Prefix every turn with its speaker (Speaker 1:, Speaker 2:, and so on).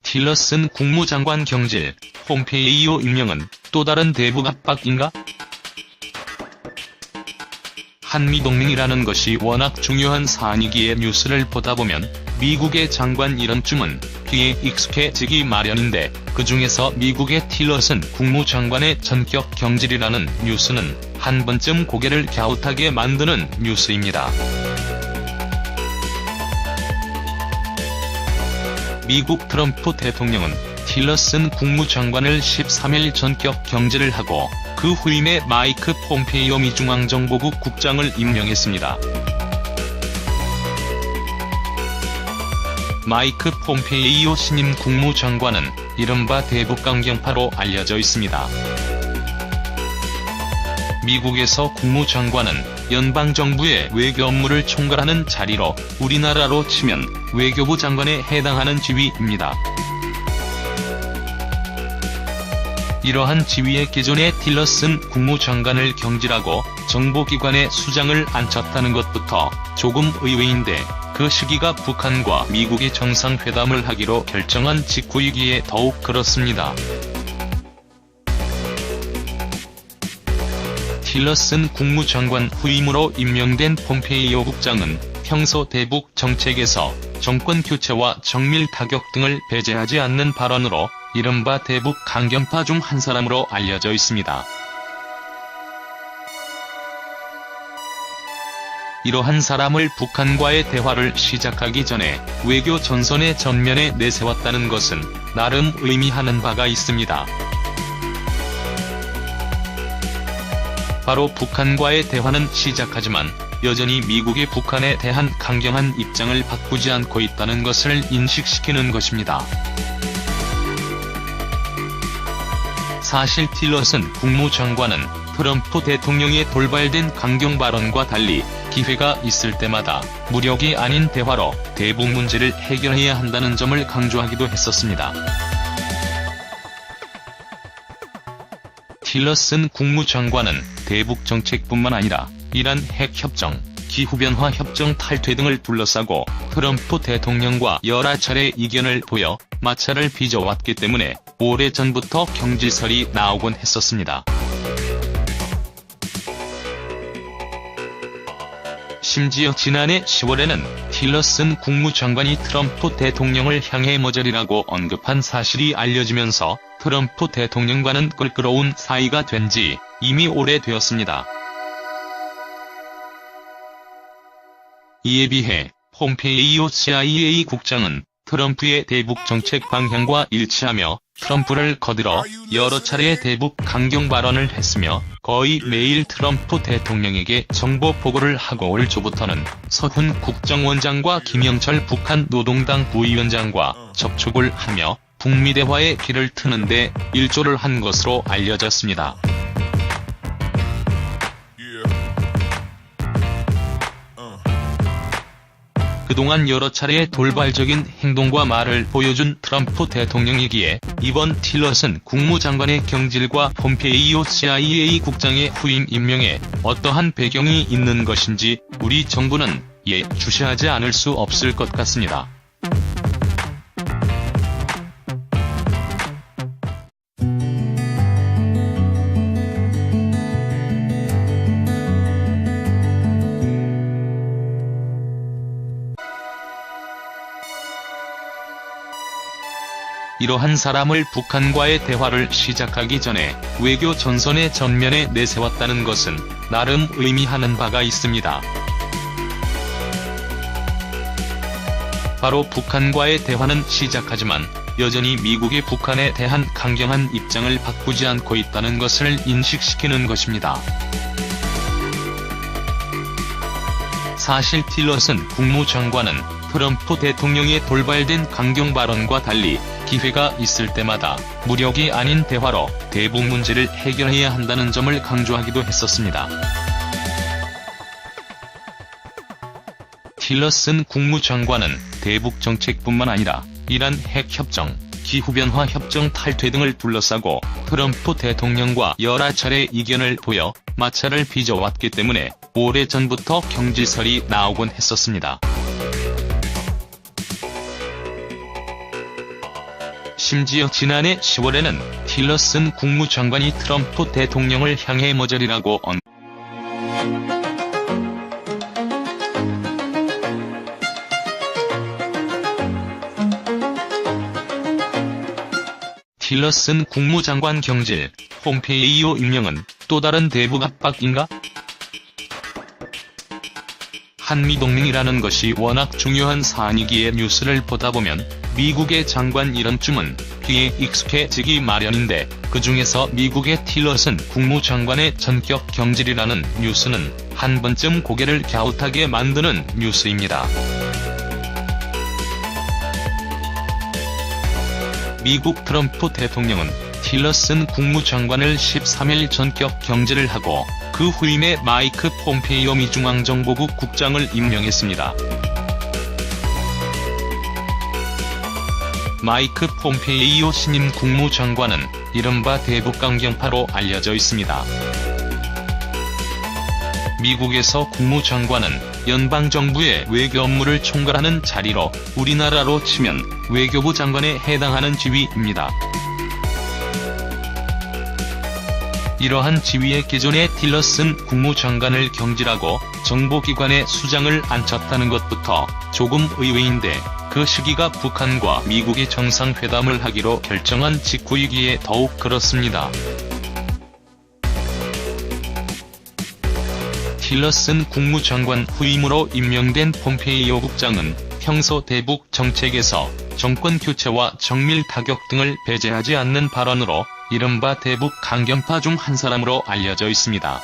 Speaker 1: 틸러슨 국무장관 경질, 폼페이오 임명은 또 다른 대북 압박인가? 한미동맹이라는 것이 워낙 중요한 사안이기에 뉴스를 보다 보면 미국의 장관 이름쯤은 귀에 익숙해지기 마련인데, 그중에서 미국의 틸러슨 국무장관의 전격 경질이라는 뉴스는 한 번쯤 고개를 갸웃하게 만드는 뉴스입니다. 미국 트럼프 대통령은 틸러슨 국무장관을 13일 전격 경질을 하고 그 후임에 마이크 폼페이오 미중앙정보국 국장을 임명했습니다. 마이크 폼페이오 신임 국무장관은 이른바 대북 강경파로 알려져 있습니다. 미국에서 국무장관은 연방정부의 외교 업무를 총괄하는 자리로 우리나라로 치면 외교부 장관에 해당하는 지위입니다. 이러한 지위의 기존의 틸러슨 국무장관을 경질하고 정보기관에 수장을 앉혔다는 것부터 조금 의외인데, 그 시기가 북한과 미국이 정상회담을 하기로 결정한 직후이기에 더욱 그렇습니다. 틸러슨 국무장관 후임으로 임명된 폼페이오 국장은 평소 대북 정책에서 정권 교체와 정밀 타격 등을 배제하지 않는 발언으로 이른바 대북 강경파 중 한 사람으로 알려져 있습니다. 이러한 사람을 북한과의 대화를 시작하기 전에 외교 전선의 전면에 내세웠다는 것은 나름 의미하는 바가 있습니다. 바로 북한과의 대화는 시작하지만 여전히 미국이 북한에 대한 강경한 입장을 바꾸지 않고 있다는 것을 인식시키는 것입니다. 사실 틸러슨 국무장관은 트럼프 대통령의 돌발된 강경 발언과 달리 기회가 있을 때마다 무력이 아닌 대화로 대북 문제를 해결해야 한다는 점을 강조하기도 했었습니다. 틸러슨 국무장관은 대북 정책뿐만 아니라 이란 핵협정, 기후변화 협정 탈퇴 등을 둘러싸고 트럼프 대통령과 여러 차례 이견을 보여 마찰을 빚어왔기 때문에 오래전부터 경질설이 나오곤 했었습니다. 심지어 지난해 10월에는 틸러슨 국무장관이 트럼프 대통령을 향해 머저리라고 언급한 사실이 알려지면서 트럼프 대통령과는 껄끄러운 사이가 된 지 이미 오래되었습니다. 이에 비해 폼페이오 CIA 국장은 트럼프의 대북 정책 방향과 일치하며 트럼프를 거들어 여러 차례 대북 강경 발언을 했으며 거의 매일 트럼프 대통령에게 정보 보고를 하고 올 초부터는 서훈 국정원장과 김영철 북한 노동당 부위원장과 접촉을 하며 북미 대화의 길을 트는데 일조를 한 것으로 알려졌습니다. 그동안 여러 차례의 돌발적인 행동과 말을 보여준 트럼프 대통령이기에 이번 틸러슨 국무장관의 경질과 폼페이오 CIA 국장의 후임 임명에 어떠한 배경이 있는 것인지 우리 정부는 주시하지 않을 수 없을 것 같습니다. 이러한 사람을 북한과의 대화를 시작하기 전에 외교 전선의 전면에 내세웠다는 것은 나름 의미하는 바가 있습니다. 바로 북한과의 대화는 시작하지만 여전히 미국이 북한에 대한 강경한 입장을 바꾸지 않고 있다는 것을 인식시키는 것입니다. 사실 틸러슨 국무장관은 트럼프 대통령의 돌발된 강경 발언과 달리 기회가 있을 때마다 무력이 아닌 대화로 대북 문제를 해결해야 한다는 점을 강조하기도 했었습니다. 틸러슨 국무장관은 대북 정책뿐만 아니라 이란 핵협정, 기후변화 협정 탈퇴 등을 둘러싸고 트럼프 대통령과 여러 차례 이견을 보여 마찰을 빚어왔기 때문에 오래전부터 경질설이 나오곤 했었습니다. 심지어 지난해 10월에는 틸러슨 국무장관이 트럼프 대통령을 향해 머저리라고 틸러슨 국무장관 경질, 폼페이오 임명은 또 다른 대북 압박인가? 한미동맹이라는 것이 워낙 중요한 사안이기에 뉴스를 보다 보면 미국의 장관 이름쯤은 귀에 익숙해지기 마련인데, 그중에서 미국의 틸러슨 국무장관의 전격 경질이라는 뉴스는 한 번쯤 고개를 갸웃하게 만드는 뉴스입니다. 미국 트럼프 대통령은 틸러슨 국무장관을 13일 전격 경질을 하고 그 후임에 마이크 폼페이오 미중앙정보국 국장을 임명했습니다. 마이크 폼페이오 신임 국무장관은 이른바 대북강경파로 알려져 있습니다. 미국에서 국무장관은 연방정부의 외교 업무를 총괄하는 자리로 우리나라로 치면 외교부 장관에 해당하는 지위입니다. 이러한 지위의 기존의 틸러슨 국무장관을 경질하고 정보기관에 수장을 앉혔다는 것부터 조금 의외인데, 그 시기가 북한과 미국이 정상회담을 하기로 결정한 직후이기에 더욱 그렇습니다. 틸러슨 국무장관 후임으로 임명된 폼페이오 국장은 평소 대북 정책에서 정권 교체와 정밀 타격 등을 배제하지 않는 발언으로 이른바 대북 강경파 중 한 사람으로 알려져 있습니다.